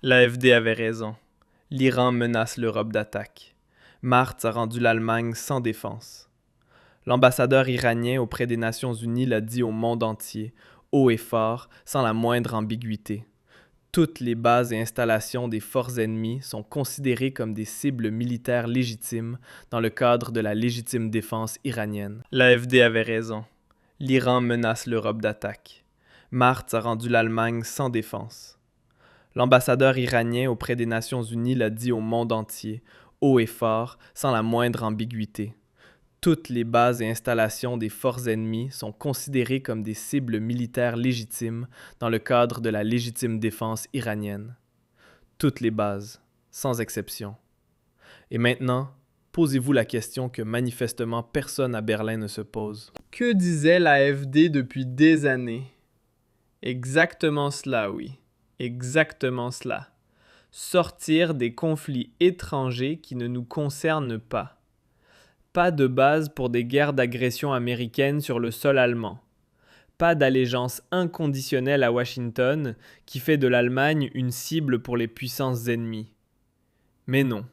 L'AfD avait raison. L'Iran menace l'Europe d'attaque. Martz a rendu l'Allemagne sans défense. L'ambassadeur iranien auprès des Nations Unies l'a dit au monde entier, haut et fort, sans la moindre ambiguïté. Toutes les bases et installations des forces ennemies sont considérées comme des cibles militaires légitimes dans le cadre de la légitime défense iranienne. L'AfD avait raison. L'Iran menace l'Europe d'attaque. Martz a rendu l'Allemagne sans défense. L'ambassadeur iranien auprès des Nations Unies l'a dit au monde entier, haut et fort, sans la moindre ambiguïté. Toutes les bases et installations des forces ennemies sont considérées comme des cibles militaires légitimes dans le cadre de la légitime défense iranienne. Toutes les bases, sans exception. Et maintenant, posez-vous la question que manifestement personne à Berlin ne se pose. Que disait l'AfD depuis des années? Exactement cela, oui. Exactement cela. Sortir des conflits étrangers qui ne nous concernent pas. Pas de base pour des guerres d'agression américaine sur le sol allemand. Pas d'allégeance inconditionnelle à Washington qui fait de l'Allemagne une cible pour les puissances ennemies. Mais non,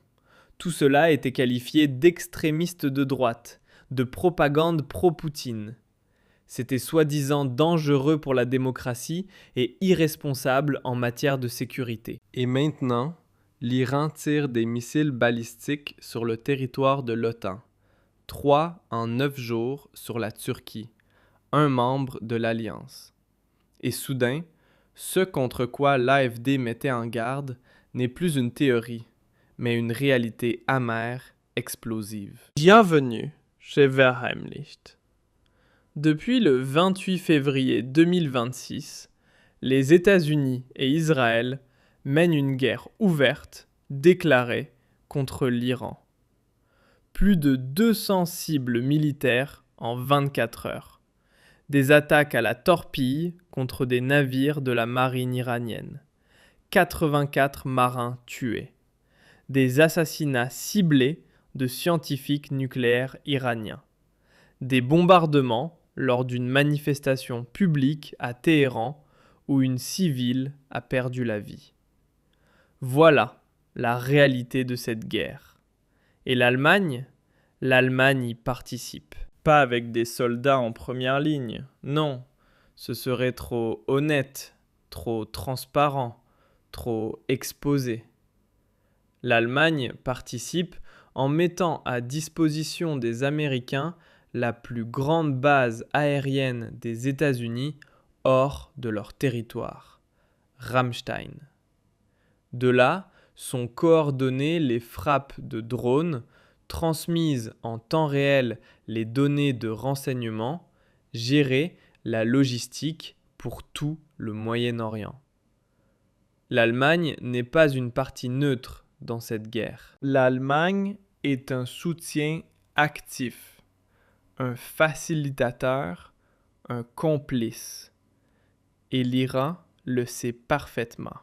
tout cela était qualifié d'extrémiste de droite, de propagande pro-Poutine. C'était soi-disant dangereux pour la démocratie et irresponsable en matière de sécurité. Et maintenant, l'Iran tire des missiles balistiques sur le territoire de l'OTAN. 3 en 9 jours sur la Turquie, un membre de l'Alliance. Et soudain, ce contre quoi l'AfD mettait en garde n'est plus une théorie, mais une réalité amère, explosive. Bienvenue chez Verheimlicht. Depuis le 28 février 2026, les États-Unis et Israël mènent une guerre ouverte, déclarée, contre l'Iran. Plus de 200 cibles militaires en 24 heures. Des attaques à la torpille contre des navires de la marine iranienne. 84 marins tués. Des assassinats ciblés de scientifiques nucléaires iraniens. Des bombardements lors d'une manifestation publique à Téhéran où une civile a perdu la vie. Voilà la réalité de cette guerre. Et l'Allemagne y participe. Pas avec des soldats en première ligne, non. Ce serait trop honnête, trop transparent, trop exposé. L'Allemagne participe en mettant à disposition des Américains la plus grande base aérienne des États-Unis hors de leur territoire, Ramstein. De là sont coordonnées les frappes de drones, transmises en temps réel les données de renseignement, gérer la logistique pour tout le Moyen-Orient. L'Allemagne n'est pas une partie neutre dans cette guerre. L'Allemagne est un soutien actif, un facilitateur, un complice. Et l'Iran le sait parfaitement.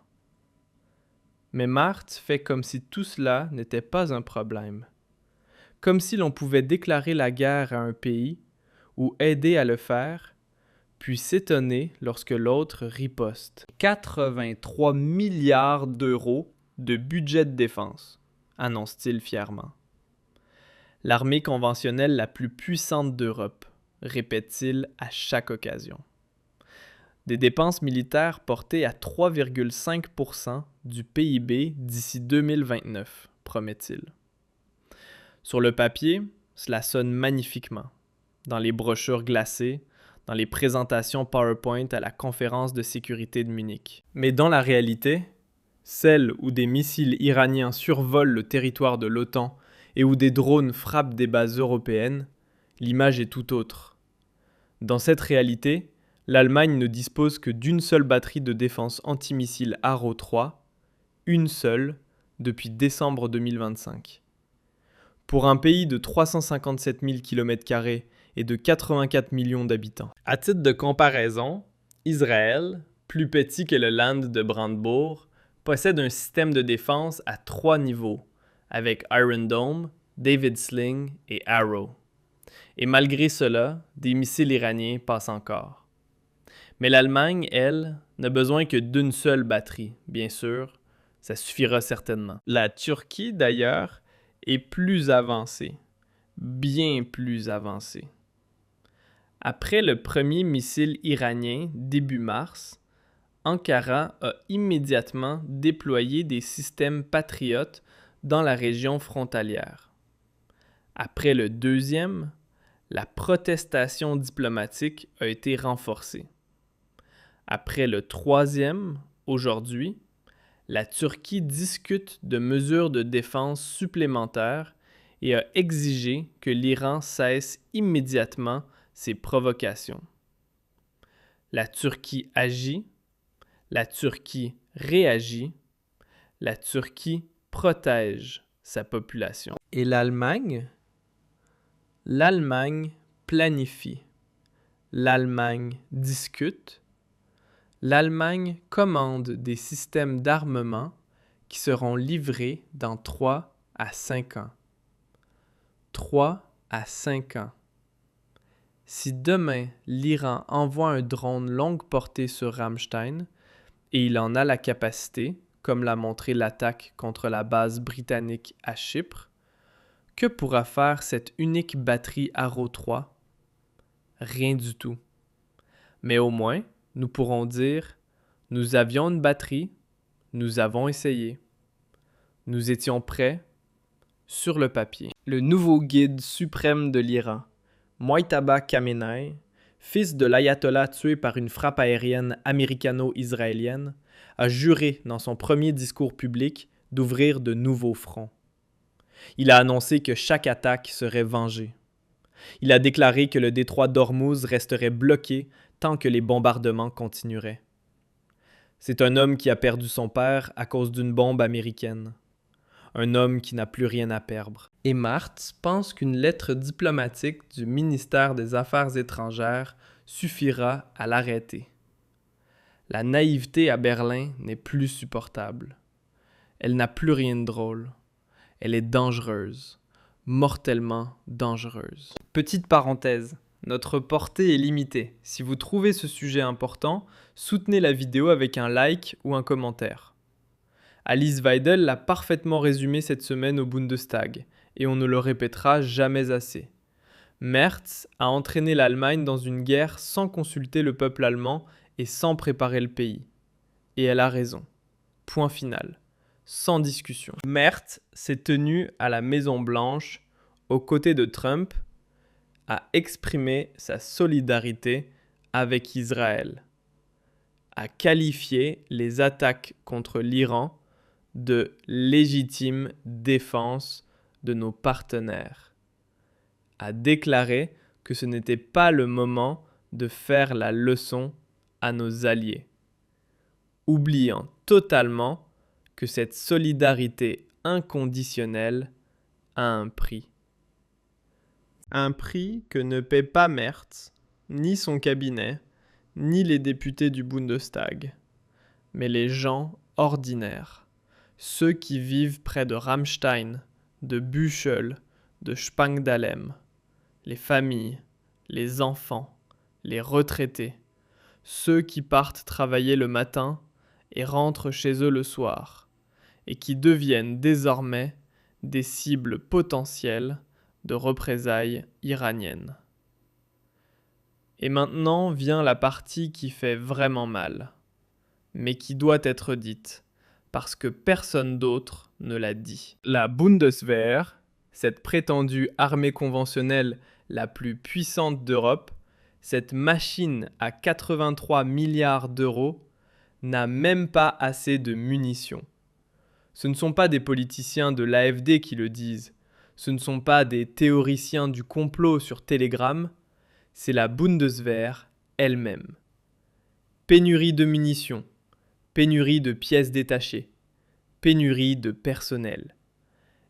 Mais Martz fait comme si tout cela n'était pas un problème. Comme si l'on pouvait déclarer la guerre à un pays ou aider à le faire, puis s'étonner lorsque l'autre riposte. 83 milliards d'euros de budget de défense, annonce-t-il fièrement. L'armée conventionnelle la plus puissante d'Europe, répète-t-il à chaque occasion. Des dépenses militaires portées à 3,5% du PIB d'ici 2029, promet-il. Sur le papier, cela sonne magnifiquement. Dans les brochures glacées, dans les présentations PowerPoint à la conférence de sécurité de Munich. Mais dans la réalité, celle où des missiles iraniens survolent le territoire de l'OTAN et où des drones frappent des bases européennes, l'image est tout autre. Dans cette réalité, l'Allemagne ne dispose que d'une seule batterie de défense antimissile Arrow 3, une seule, depuis décembre 2025. Pour un pays de 357 000 km² et de 84 millions d'habitants. À titre de comparaison, Israël, plus petit que le Land de Brandebourg, possède un système de défense à 3 niveaux, avec Iron Dome, David Sling et Arrow. Et malgré cela, des missiles iraniens passent encore. Mais l'Allemagne, elle, n'a besoin que d'une seule batterie, bien sûr, Ça suffira certainement. La Turquie, d'ailleurs, est plus avancée, bien plus avancée. Après le premier missile iranien début mars, Ankara a immédiatement déployé des systèmes patriotes dans la région frontalière. Après le deuxième, la protestation diplomatique a été renforcée. Après le troisième, aujourd'hui, la Turquie discute de mesures de défense supplémentaires et a exigé que l'Iran cesse immédiatement ses provocations. La Turquie agit, la Turquie réagit, la Turquie protège sa population. Et l'Allemagne? L'Allemagne planifie, l'Allemagne discute, l'Allemagne commande des systèmes d'armement qui seront livrés dans 3 à 5 ans. 3 à 5 ans. Si demain l'Iran envoie un drone longue portée sur Ramstein, et il en a la capacité, comme l'a montré l'attaque contre la base britannique à Chypre, que pourra faire cette unique batterie Arrow 3? Rien du tout. Mais au moins, nous pourrons dire « Nous avions une batterie, nous avons essayé. Nous étions prêts sur le papier. » Le nouveau guide suprême de l'Iran, Mojtaba Khamenei, fils de l'ayatollah tué par une frappe aérienne américano-israélienne, a juré dans son premier discours public d'ouvrir de nouveaux fronts. Il a annoncé que chaque attaque serait vengée. Il a déclaré que le détroit d'Ormuz resterait bloqué tant que les bombardements continueraient. C'est un homme qui a perdu son père à cause d'une bombe américaine. Un homme qui n'a plus rien à perdre. Et Martz pense qu'une lettre diplomatique du ministère des Affaires étrangères suffira à l'arrêter. La naïveté à Berlin n'est plus supportable. Elle n'a plus rien de drôle. Elle est dangereuse, mortellement dangereuse. Petite parenthèse, notre portée est limitée. Si vous trouvez ce sujet important, soutenez la vidéo avec un like ou un commentaire. Alice Weidel l'a parfaitement résumé cette semaine au Bundestag, et on ne le répétera jamais assez. Merz a entraîné l'Allemagne dans une guerre sans consulter le peuple allemand et sans préparer le pays. Et elle a raison. Point final. Sans discussion. Merz s'est tenu à la Maison-Blanche, aux côtés de Trump, à exprimer sa solidarité avec Israël, à qualifier les attaques contre l'Iran de légitime défense de nos partenaires, a déclaré que ce n'était pas le moment de faire la leçon à nos alliés, oubliant totalement que cette solidarité inconditionnelle a un prix. Un prix que ne paie pas Merz, ni son cabinet, ni les députés du Bundestag, mais les gens ordinaires. Ceux qui vivent près de Ramstein, de Büchel, de Spangdahlem, les familles, les enfants, les retraités, ceux qui partent travailler le matin et rentrent chez eux le soir, et qui deviennent désormais des cibles potentielles de représailles iraniennes. Et maintenant vient la partie qui fait vraiment mal, mais qui doit être dite, parce que personne d'autre ne l'a dit. La Bundeswehr, cette prétendue armée conventionnelle la plus puissante d'Europe, cette machine à 83 milliards d'euros, n'a même pas assez de munitions. Ce ne sont pas des politiciens de l'AfD qui le disent, ce ne sont pas des théoriciens du complot sur Telegram, c'est la Bundeswehr elle-même. Pénurie de munitions, pénurie de pièces détachées, pénurie de personnel.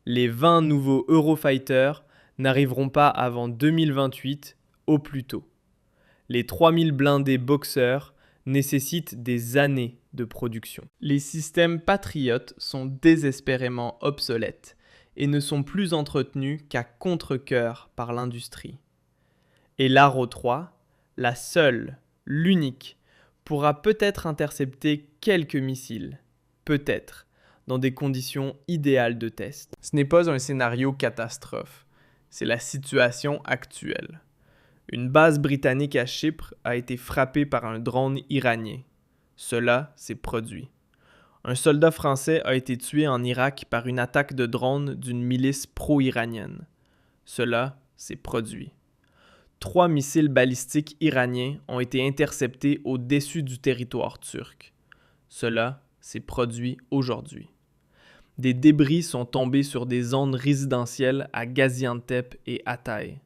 Les 20 nouveaux Eurofighters n'arriveront pas avant 2028 au plus tôt. Les 3000 blindés Boxer nécessitent des années de production. Les systèmes patriotes sont désespérément obsolètes et ne sont plus entretenus qu'à contre-cœur par l'industrie. Et l'Arrow 3, la seule, l'unique, pourra peut-être intercepter quelques missiles, peut-être, dans des conditions idéales de test. Ce n'est pas un scénario catastrophe, c'est la situation actuelle. Une base britannique à Chypre a été frappée par un drone iranien. Cela s'est produit. Un soldat français a été tué en Irak par une attaque de drone d'une milice pro-iranienne. Cela s'est produit. 3 missiles balistiques iraniens ont été interceptés au-dessus du territoire turc. Cela s'est produit aujourd'hui. Des débris sont tombés sur des zones résidentielles à Gaziantep et Hatay.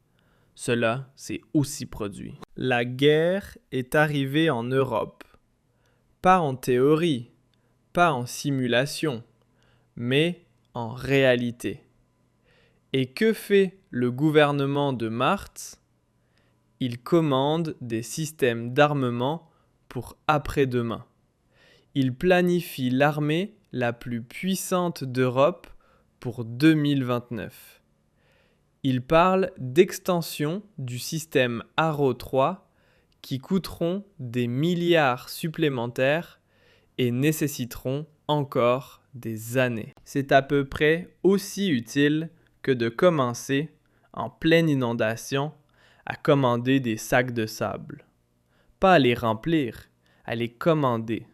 Cela s'est aussi produit. La guerre est arrivée en Europe. Pas en théorie, pas en simulation, mais en réalité. Et que fait le gouvernement de Marthe? Il commande des systèmes d'armement pour après-demain. Il planifie l'armée la plus puissante d'Europe pour 2029. Il parle d'extension du système Arrow 3 qui coûteront des milliards supplémentaires et nécessiteront encore des années. C'est à peu près aussi utile que de commencer, en pleine inondation, à commander des sacs de sable. Pas à les remplir, à les commander.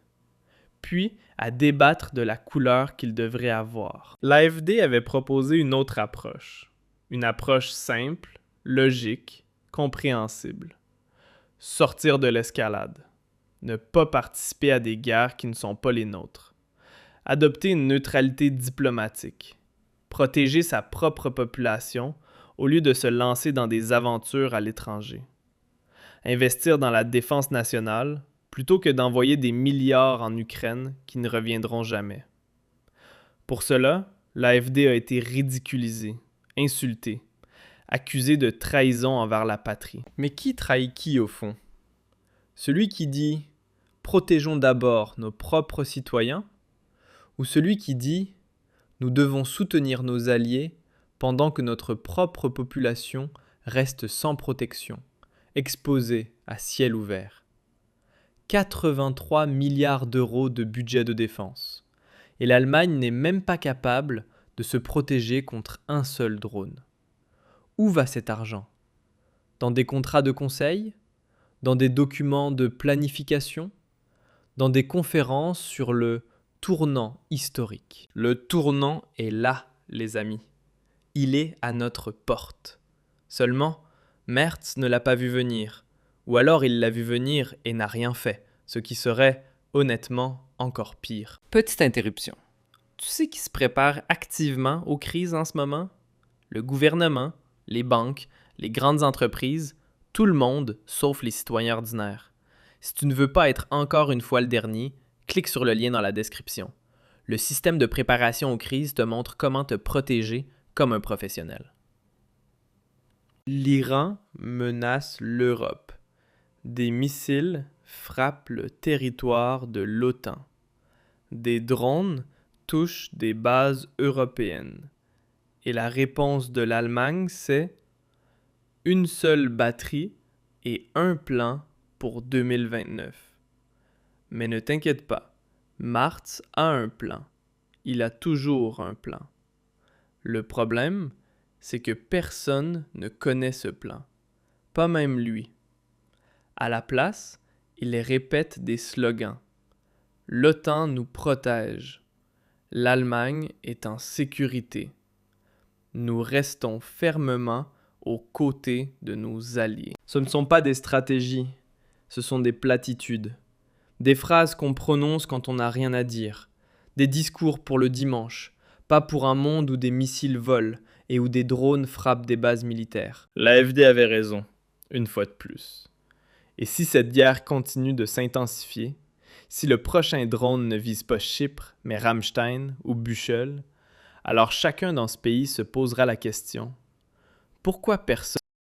Puis à débattre de la couleur qu'ils devraient avoir. L'AfD avait proposé une autre approche. Une approche simple, logique, compréhensible. Sortir de l'escalade. Ne pas participer à des guerres qui ne sont pas les nôtres. Adopter une neutralité diplomatique. Protéger sa propre population au lieu de se lancer dans des aventures à l'étranger. Investir dans la défense nationale plutôt que d'envoyer des milliards en Ukraine qui ne reviendront jamais. Pour cela, l'AfD a été ridiculisée, insultée, accusée de trahison envers la patrie. Mais qui trahit qui au fond? Celui qui dit « protégeons d'abord nos propres citoyens » ou celui qui dit « nous devons soutenir nos alliés pendant que notre propre population reste sans protection, exposée à ciel ouvert ». 83 milliards d'euros de budget de défense. Et l'Allemagne n'est même pas capable de se protéger contre un seul drone. Où va cet argent? Dans des contrats de conseil? Dans des documents de planification? Dans des conférences sur le tournant historique? Le tournant est là, les amis. Il est à notre porte. Seulement, Merz ne l'a pas vu venir. Ou alors il l'a vu venir et n'a rien fait, ce qui serait, honnêtement, encore pire. Petite interruption. Tu sais qui se prépare activement aux crises en ce moment? Le gouvernement, les banques, les grandes entreprises, tout le monde, sauf les citoyens ordinaires. Si tu ne veux pas être encore une fois le dernier, clique sur le lien dans la description. Le système de préparation aux crises te montre comment te protéger comme un professionnel. L'Iran menace l'Europe. Des missiles frappent le territoire de l'OTAN. Des drones touchent des bases européennes. Et la réponse de l'Allemagne, c'est une seule batterie et un plan pour 2029. Mais ne t'inquiète pas, Martz a un plan. Il a toujours un plan. Le problème, c'est que personne ne connaît ce plan. Pas même lui. À la place, il répète des slogans. L'OTAN nous protège. L'Allemagne est en sécurité. Nous restons fermement aux côtés de nos alliés. Ce ne sont pas des stratégies, ce sont des platitudes. Des phrases qu'on prononce quand on n'a rien à dire. Des discours pour le dimanche, pas pour un monde où des missiles volent et où des drones frappent des bases militaires. L'AfD avait raison, une fois de plus. Et si cette guerre continue de s'intensifier, si le prochain drone ne vise pas Chypre, mais Ramstein ou Büchel, alors chacun dans ce pays se posera la question: pourquoi personne